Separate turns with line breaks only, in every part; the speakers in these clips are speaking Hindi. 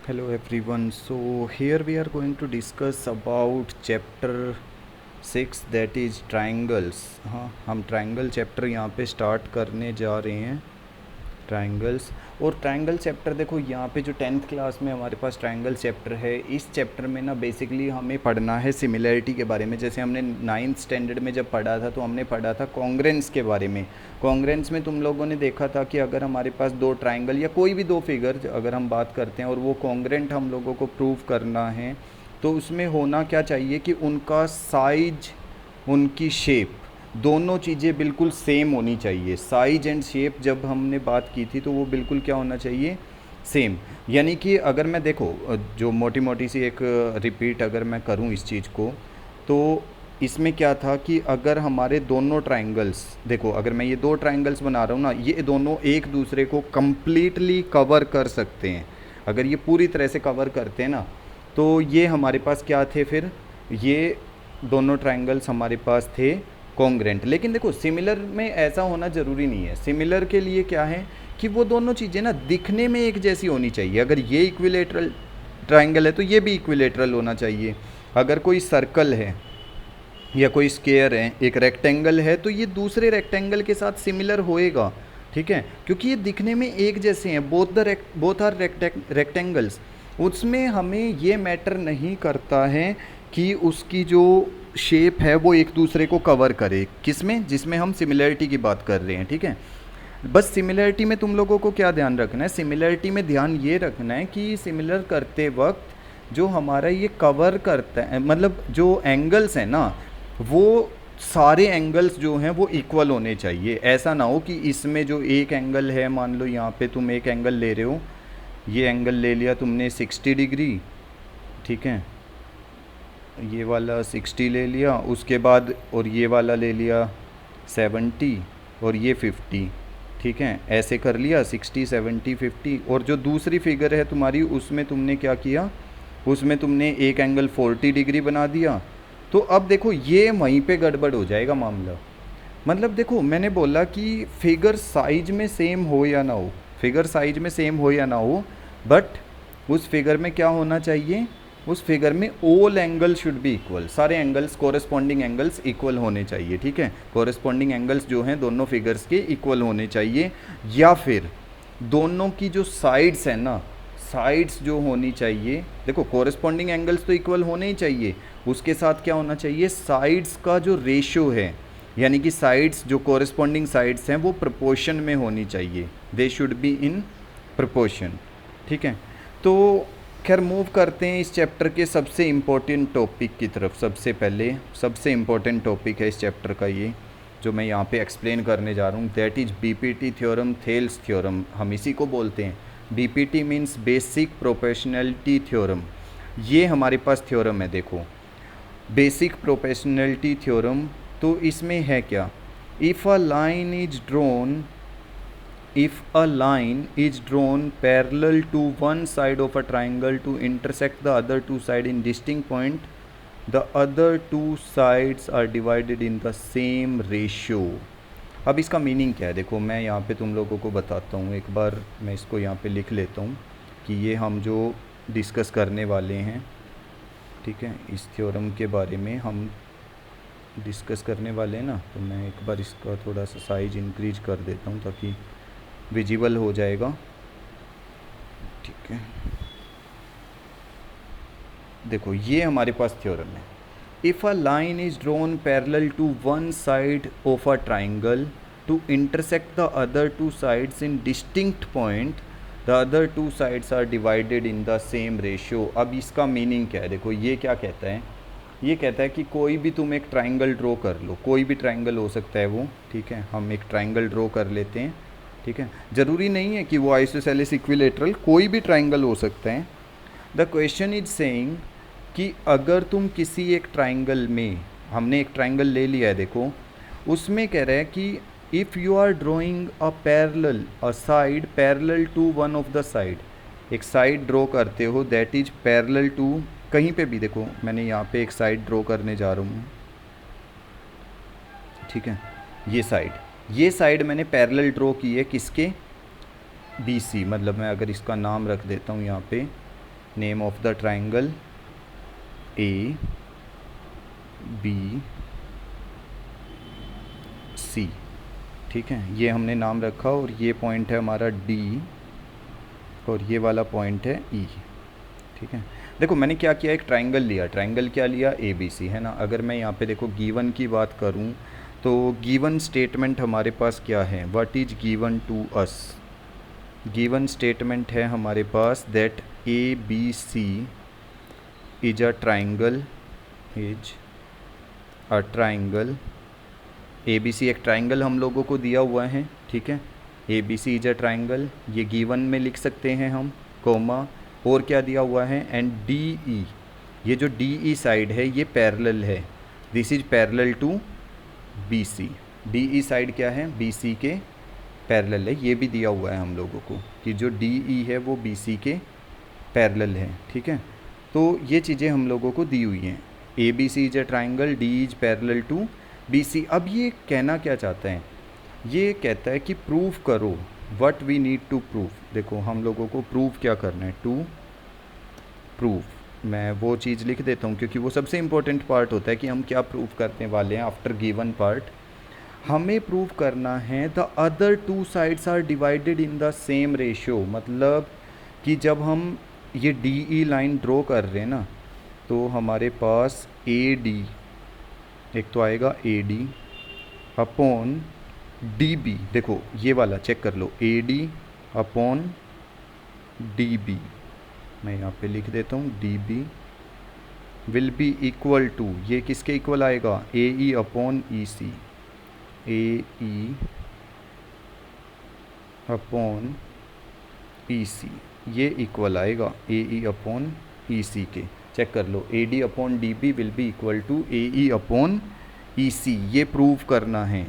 Hello everyone. So here we are going to discuss about chapter 6 that is triangles. हाँ, हम ट्रायंगल चैप्टर यहाँ पे स्टार्ट करने जा रहे हैं। ट्रायंगल्स और ट्रायंगल चैप्टर देखो यहाँ पे जो 10th क्लास में हमारे पास ट्रायंगल चैप्टर है, इस चैप्टर में ना बेसिकली हमें पढ़ना है सिमिलैरिटी के बारे में। जैसे हमने 9th स्टैंडर्ड में जब पढ़ा था तो हमने पढ़ा था कॉन्ग्रेंस के बारे में। कॉन्ग्रेंस में तुम लोगों ने देखा था कि अगर हमारे पास दो ट्रायंगल या कोई भी दो फिगर अगर हम बात करते हैं और वो कॉन्ग्रेंट हम लोगों को प्रूव करना है तो उसमें होना क्या चाहिए कि उनका साइज, उनकी शेप, दोनों चीज़ें बिल्कुल सेम होनी चाहिए। साइज एंड शेप जब हमने बात की थी तो वो बिल्कुल क्या होना चाहिए, सेम। यानी कि अगर मैं देखो जो मोटी मोटी सी एक रिपीट अगर मैं करूँ इस चीज़ को, तो इसमें क्या था कि अगर हमारे दोनों ट्रायंगल्स, देखो अगर मैं ये दो ट्रायंगल्स बना रहा हूँ ना, ये दोनों एक दूसरे को कम्प्लीटली कवर कर सकते हैं। अगर ये पूरी तरह से कवर करते हैं ना तो ये हमारे पास क्या थे, फिर ये दोनों ट्रायंगल्स हमारे पास थे कॉन्ग्रेंट। लेकिन देखो सिमिलर में ऐसा होना ज़रूरी नहीं है। सिमिलर के लिए क्या है कि वो दोनों चीज़ें ना दिखने में एक जैसी होनी चाहिए। अगर ये इक्विलेटरल ट्रायंगल है तो ये भी इक्विलेटरल होना चाहिए। अगर कोई सर्कल है या कोई स्क्वायर है, एक रेक्टेंगल है, तो ये दूसरे रेक्टेंगल के साथ सिमिलर होएगा, ठीक है, क्योंकि ये दिखने में एक जैसे हैं। Both are rectangles. उसमें हमें ये मैटर नहीं करता है कि उसकी जो शेप है वो एक दूसरे को कवर करे। किसमें? जिसमें हम सिमिलरिटी की बात कर रहे हैं, ठीक है। बस सिमिलरिटी में तुम लोगों को क्या ध्यान रखना है, सिमिलरिटी में ध्यान ये रखना है कि सिमिलर करते वक्त जो हमारा ये कवर करता है, मतलब जो एंगल्स हैं ना, वो सारे एंगल्स जो हैं वो इक्वल होने चाहिए। ऐसा ना हो कि इसमें जो एक एंगल है, मान लो यहाँ पे तुम एक एंगल ले रहे हो, ये एंगल ले लिया तुमने 60 डिग्री, ठीक है, ये वाला 60 ले लिया, उसके बाद और ये वाला ले लिया 70 और ये 50, ठीक है, ऐसे कर लिया 60 70 50। और जो दूसरी फिगर है तुम्हारी उसमें तुमने क्या किया, उसमें तुमने एक एंगल 40 डिग्री बना दिया। तो अब देखो ये वहीं पे गड़बड़ हो जाएगा मामला। मतलब देखो मैंने बोला कि फिगर साइज में सेम हो या ना हो, फिगर साइज में सेम हो या ना हो, बट उस फिगर में क्या होना चाहिए, उस फिगर में all angle should be equal. सारे एंगल्स, कोरेस्पॉन्डिंग एंगल्स इक्वल होने चाहिए, ठीक है। कोरेस्पॉन्डिंग एंगल्स जो हैं दोनों फिगर्स के इक्वल होने चाहिए। या फिर दोनों की जो साइड्स हैं ना, साइड्स जो होनी चाहिए, देखो कोरेस्पॉन्डिंग एंगल्स तो इक्वल होने ही चाहिए, उसके साथ क्या होना चाहिए, साइड्स का जो रेशियो है, यानी कि साइड्स जो कोरेस्पॉन्डिंग साइड्स हैं वो प्रोपोर्शन में होनी चाहिए। They should be in proportion, ठीक है। तो खैर मूव करते हैं इस चैप्टर के सबसे इम्पोर्टेंट टॉपिक की तरफ। सबसे पहले सबसे इम्पोर्टेंट टॉपिक है इस चैप्टर का ये जो मैं यहाँ पे एक्सप्लेन करने जा रहा हूँ, that is BPT theorem, Thales theorem हम इसी को बोलते हैं। BPT means basic proportionality theorem. ये हमारे पास थ्योरम है, देखो बेसिक प्रोपोर्शनैलिटी थ्योरम। तो इसमें है क्या, if a line is drawn, if a line is drawn parallel to one side of a triangle to intersect the other two sides in distinct point, the other two sides are divided in the same ratio। अब इसका मीनिंग क्या है, देखो मैं यहाँ पे तुम लोगों को बताता हूँ। एक बार मैं इसको यहाँ पे लिख लेता हूँ कि ये हम जो डिस्कस करने वाले हैं, ठीक है, इस थ्योरम के बारे में हम डिस्कस करने वाले हैं ना। तो मैं एक बार इसका थोड़ा सा साइज इंक्रीज कर देता हूँ ताकि विजिबल हो जाएगा, ठीक है। देखो ये हमारे पास थ्योरम है, if a line is drawn parallel to one side of a triangle to intersect the other two sides in distinct point, the other two sides are divided in the same ratio. अब इसका मीनिंग क्या है, देखो ये क्या कहता है, ये कहता है कि कोई भी तुम एक ट्राइंगल ड्रॉ कर लो, कोई भी ट्राइंगल हो सकता है वो, ठीक है, हम एक ट्राइंगल ड्रॉ कर लेते हैं, ठीक है। ज़रूरी नहीं है कि वो आइसोसेलेस इक्विलेटरल, कोई भी ट्राइंगल हो सकता है। द क्वेश्चन इज सेइंग कि अगर तुम किसी एक ट्राइंगल में, हमने एक ट्राइंगल ले लिया है, देखो उसमें कह रहा है कि if you are drawing a parallel, a side parallel to one of the side, एक साइड ड्रॉ करते हो दैट इज पैरेलल टू, कहीं पे भी देखो मैंने यहाँ पे एक साइड ड्रॉ करने जा रहा हूँ, ठीक है, ये साइड मैंने पैरेलल ड्रॉ की है किसके, BC, मतलब मैं अगर इसका नाम रख देता हूँ यहाँ पे name of the triangle A B C, ठीक है, ये हमने नाम रखा और ये पॉइंट है हमारा डी और ये वाला पॉइंट है ई, ठीक है। देखो मैंने क्या किया, एक ट्राइंगल लिया, ट्राइंगल क्या लिया, ए बी सी, है ना। अगर मैं यहाँ पे देखो गिवन की बात करूँ तो गिवन स्टेटमेंट हमारे पास क्या है, what is given to us, given statement है हमारे पास that A B C is a triangle, is a triangle, A B C एक ट्राइंगल हम लोगों को दिया हुआ है, ठीक है। A B C is a triangle, ये गिवन में लिख सकते हैं हम, कोमा, और क्या दिया हुआ है, एंड डी ई, ये जो डी ई साइड है ये पैरेलल है, this is parallel to B C, D E side क्या है, बी सी के पैरेलल है, ये भी दिया हुआ है हम लोगों को कि जो डी ई है वो बी सी के पैरेलल है, ठीक है। तो ये चीज़ें हम लोगों को दी हुई हैं, A B C is a triangle, D is parallel to B C. अब ये कहना क्या चाहता है, ये कहता है कि प्रूव करो, what we need to prove. देखो हम लोगों को प्रूव क्या करना है, टू प्रूव, मैं वो चीज़ लिख देता हूँ क्योंकि वो सबसे इम्पोर्टेंट पार्ट होता है कि हम क्या प्रूव करने वाले हैं आफ्टर गिवन पार्ट। हमें प्रूव करना है the other two sides are divided in the same ratio, मतलब कि जब हम ये डी ई लाइन ड्रॉ कर रहे हैं ना तो हमारे पास ए डी, एक तो आएगा A D upon D B, देखो ये वाला चेक कर लो, A D upon D B, मैं यहाँ पे लिख देता हूँ D B will be equal to, ये किसके इक्वल आएगा, ए ई अपॉन ई सी, ए ई अपॉन ई सी, ये इक्वल आएगा ए ई अपॉन ई सी के, चेक कर लो, A D upon D B will be equal to A E upon E C, ये प्रूव करना है।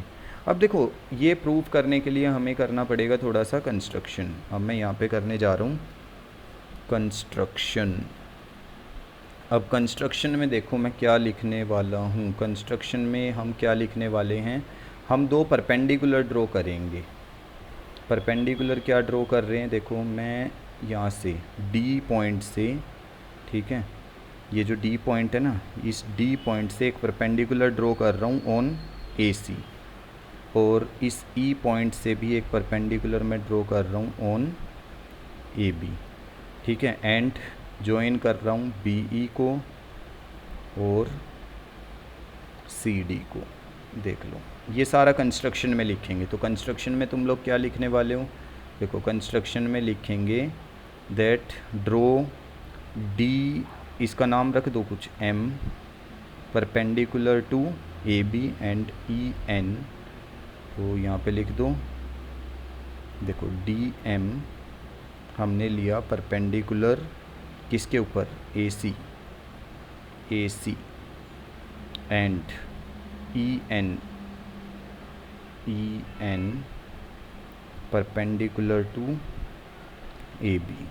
अब देखो ये प्रूव करने के लिए हमें करना पड़ेगा थोड़ा सा कंस्ट्रक्शन, अब मैं यहाँ पे करने जा रहा हूँ कंस्ट्रक्शन। अब कंस्ट्रक्शन में देखो मैं क्या लिखने वाला हूँ, कंस्ट्रक्शन में हम क्या लिखने वाले हैं, हम दो परपेंडिकुलर ड्रॉ करेंगे। परपेंडिकुलर क्या ड्रॉ कर रहे हैं, देखो मैं यहाँ से डी पॉइंट से, ठीक है, ये जो डी पॉइंट है ना, इस डी पॉइंट से एक परपेंडिकुलर ड्रॉ कर रहा हूँ ऑन ए सी, और इस ई पॉइंट से भी एक परपेंडिकुलर मैं ड्रॉ कर रहा हूँ ऑन ए बी, ठीक है, एंड ज्वाइन कर रहा हूँ बी ई को और सी डी को। देख लो ये सारा कंस्ट्रक्शन में लिखेंगे, तो कंस्ट्रक्शन में तुम लोग क्या लिखने वाले हो, देखो कंस्ट्रक्शन में लिखेंगे दैट ड्रॉ डी, इसका नाम रख दो कुछ M, perpendicular to A B and E N, तो यहाँ पे लिख दो, देखो डी एम हमने लिया परपेंडिकुलर किसके ऊपर, A C, A C, and E N, E N perpendicular to A B,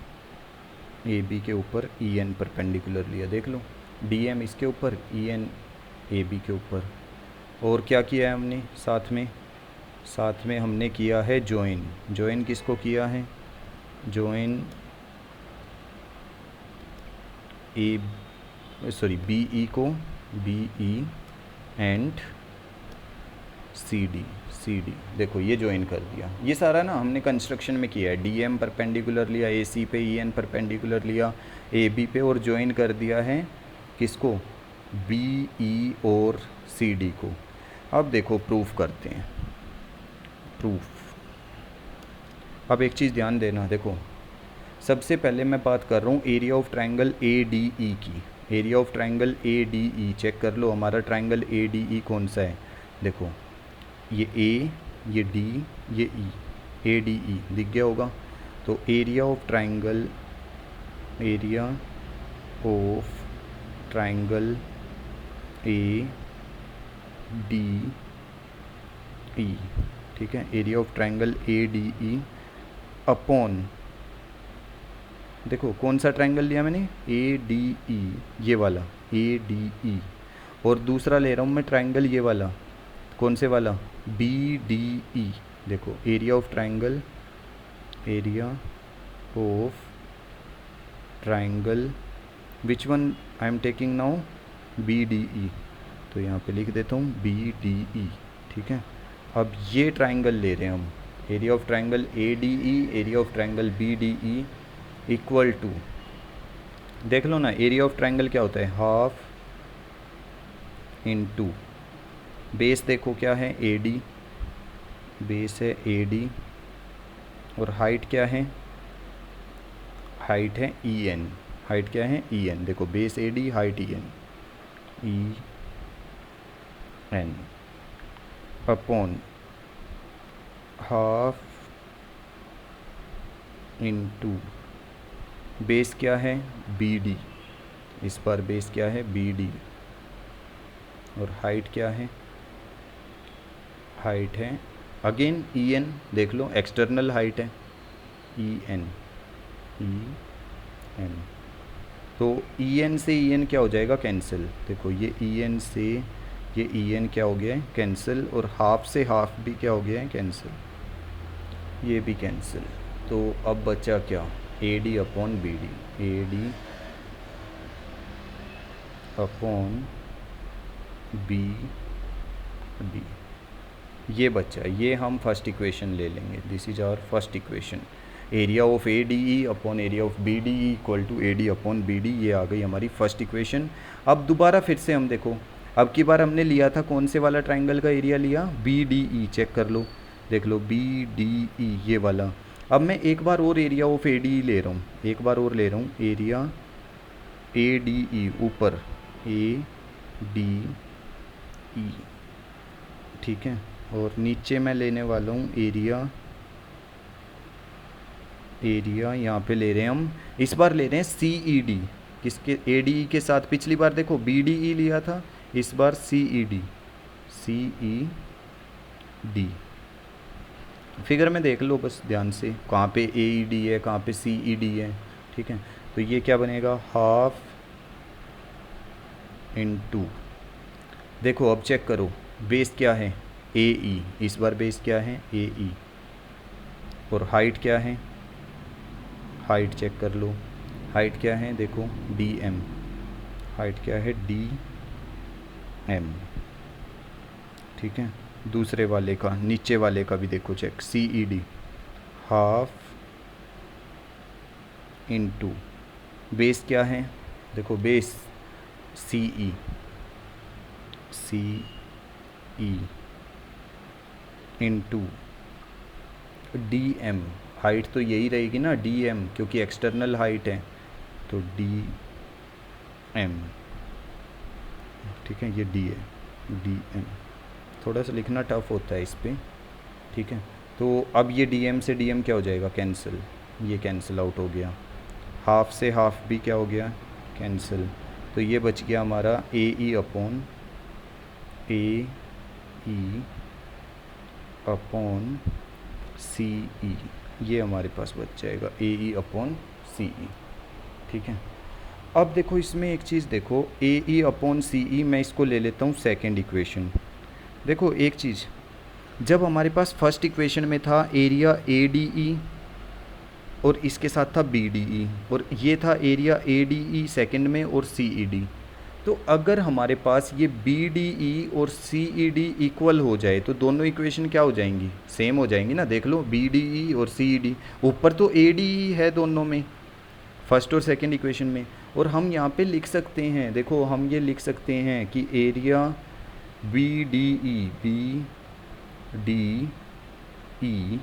A B के ऊपर ई एन परपेंडिकुलर लिया, देख लो डी एम इसके ऊपर, ई एन ए बी के ऊपर। और क्या किया है हमने साथ में, साथ में हमने किया है ज्वाइन, ज्वाइन किसको किया है, join A sorry B E को, B E and C D, C D, देखो ये ज्वाइन कर दिया, ये सारा ना हमने कंस्ट्रक्शन में किया है, डी एम परपेंडिकुलर लिया ए सी पे, ई एन परपेंडिकुलर लिया ए बी पे, और ज्वाइन कर दिया है किसको, बी ई और सी डी को। अब देखो प्रूफ करते हैं, प्रूफ। अब एक चीज़ ध्यान देना, देखो सबसे पहले मैं बात कर रहा हूँ area of triangle A D E की, area of triangle A D E, check कर लो हमारा ट्राइंगल ए डी ई कौन सा है, देखो ये ए, ये डी, ये ई, ए डी ई दिख गया होगा। तो area of triangle, area of triangle A D ई, ठीक है, area of triangle A D E upon, देखो कौन सा ट्राइंगल लिया मैंने, ए डी ई, ये वाला ए डी ई, और दूसरा ले रहा हूँ मैं ट्राइंगल ये वाला, कौन से वाला, बी डी ई, देखो area of triangle, area of triangle, which one I am taking now, B D E, तो यहाँ पे लिख देता हूँ बी डी ई, ठीक है। अब ये ट्राइंगल ले रहे हैं हम, area of triangle A D E, area of triangle B D E equal to, देख लो ना एरिया ऑफ ट्राइंगल क्या होता है, हाफ इनटू बेस, देखो क्या है ए डी, बेस है ए डी, और हाइट क्या है, हाइट है ई एन, हाइट क्या है ई एन, देखो base A D, height E N upon half into base क्या है बी डी, इस बार बेस क्या है बी डी, और हाइट क्या है, हाइट है अगेन ई एन, देख लो एक्सटर्नल हाइट है ई एन, तो ई एन से ई एन क्या हो जाएगा कैंसिल, देखो ये ई एन से ये ई एन क्या हो गया है कैंसिल, और हाफ से हाफ भी क्या हो गया है कैंसिल, ये भी कैंसिल। तो अब बचा क्या, A D upon B D, A D upon B D, ये बचा, ये हम फर्स्ट इक्वेशन ले लेंगे, this is our first equation, area of A D E upon area of B D E equal to A D upon B D, ये आ गई हमारी फर्स्ट इक्वेशन। अब दोबारा फिर से हम देखो, अब की बार हमने लिया था कौन से वाला ट्राइंगल का एरिया लिया, बी डी ई, चेक कर लो, देख लो बी डी ई ये वाला। अब मैं एक बार और एरिया ऑफ ए डी ई ले रहा हूँ, एक बार और ले रहा हूँ, एरिया ए डी ई ऊपर ए डी ई, ठीक है, और नीचे मैं लेने वाला हूँ एरिया, एरिया यहाँ पे ले रहे हैं हम, इस बार ले रहे हैं सी ई डी, किसके ए डी ई के साथ, पिछली बार देखो बी डी ई लिया था, इस बार सी ई डी, सी ई डी, फिगर में देख लो बस ध्यान से, कहाँ पे ए ई डी है कहाँ पे सी ई डी है, ठीक है। तो ये क्या बनेगा हाफ इनटू, देखो अब चेक करो बेस क्या है ए ई, इस बार बेस क्या है ए ई, और हाइट क्या है, हाइट चेक कर लो, हाइट क्या है देखो डी एम, हाइट क्या है डी एम, ठीक है। दूसरे वाले का, नीचे वाले का भी देखो check, C E D half into base क्या है, देखो base C E, C E into D M, height तो यही रहेगी ना डी एम, क्योंकि एक्सटर्नल हाइट है, तो डी एम, ठीक है, ये डी है, डी एम, थोड़ा सा लिखना टफ होता है इस पर, ठीक है। तो अब ये डी एम से डी एम क्या हो जाएगा कैंसिल, ये कैंसिल आउट हो गया, हाफ से हाफ भी क्या हो गया कैंसिल, तो ये बच गया हमारा ए ई अपॉन ए ई अपॉन सी ई, ये हमारे पास बच जाएगा ए ई अपॉन सी ई, ठीक है। अब देखो इसमें एक चीज़ देखो, ए ई अपॉन सी ई, मैं इसको ले लेता हूँ सेकेंड इक्वेशन। देखो एक चीज़, जब हमारे पास फर्स्ट इक्वेशन में था एरिया ए डी ई और इसके साथ था बी डी ई, और ये था area A D E second में और सी ई डी, तो अगर हमारे पास ये बी डी ई और सी ई डी इक्वल हो जाए तो दोनों इक्वेशन क्या हो जाएंगी, सेम हो जाएंगी ना। देख लो बी डी ई और सी ई डी, ऊपर तो ए डी ई है दोनों में, फर्स्ट और सेकंड इक्वेशन में, और हम यहाँ पे लिख सकते हैं, देखो हम ये लिख सकते हैं कि एरिया बी डी ई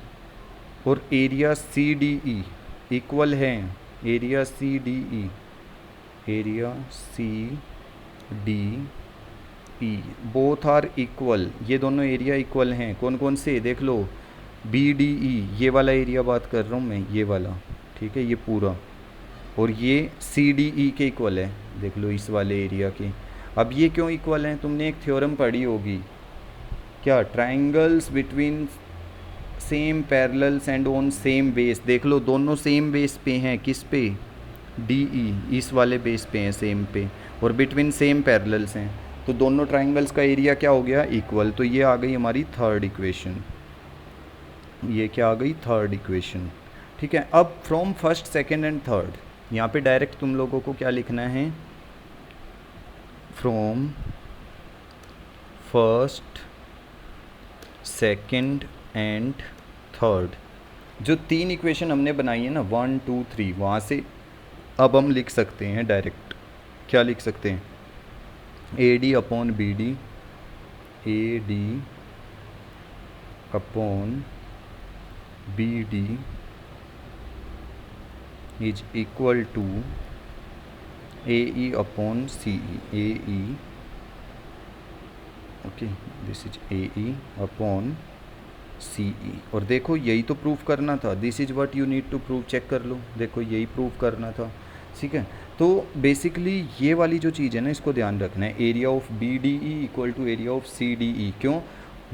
और area C D E equal हैं, area C D E, area C D E both are equal, ये दोनों एरिया इक्वल हैं, कौन कौन से देख लो, बी डी ई ये वाला एरिया बात कर रहा हूँ मैं, ये वाला, ठीक है, ये पूरा, और ये सी डी ई के इक्वल है, देख लो इस वाले एरिया के। अब ये क्यों इक्वल हैं, तुमने एक थ्योरम पढ़ी होगी क्या, triangles between same parallels and on same base, देख लो दोनों सेम बेस पे हैं, किस पे, डी ई, इस वाले बेस पे हैं सेम पे, और बिटवीन सेम पैरेलल्स हैं, तो दोनों ट्राइंगल्स का एरिया क्या हो गया इक्वल, तो ये आ गई हमारी थर्ड इक्वेशन, ये क्या आ गई थर्ड इक्वेशन, ठीक है। अब from first second and third यहाँ पे डायरेक्ट तुम लोगों को क्या लिखना है, from first second and third, जो 3 इक्वेशन हमने बनाई है ना 1 2 3, वहाँ से अब हम लिख सकते हैं डायरेक्ट, क्या लिख सकते हैं, A D upon B D, A D upon B D is equal to A E upon C E, A E, okay this is A E upon C E. और देखो यही तो प्रूफ करना था, this is what you need to prove, check कर लो, देखो यही प्रूफ करना था, ठीक है। तो बेसिकली ये वाली जो चीज़ है ना, इसको ध्यान रखना है, area of B D E equal to area of C D E, क्यों,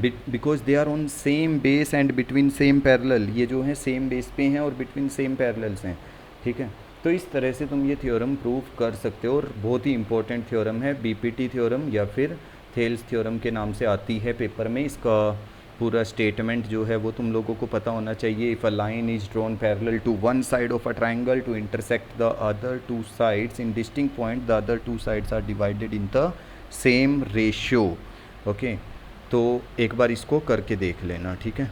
because they are on same base and between same parallel, ये जो है सेम बेस पे हैं और बिटवीन सेम पैरेलल्स हैं, ठीक है। तो इस तरह से तुम ये थ्योरम प्रूव कर सकते हो, और बहुत ही इंपॉर्टेंट थ्योरम है, बीपीटी थ्योरम या फिर थेल्स थ्योरम के नाम से आती है पेपर में। इसका पूरा स्टेटमेंट जो है वो तुम लोगों को पता होना चाहिए। If a line is drawn parallel to one side of a triangle to intersect the other two sides in distinct point, the other two sides are divided in the same ratio, okay. तो एक बार इसको करके देख लेना, ठीक है।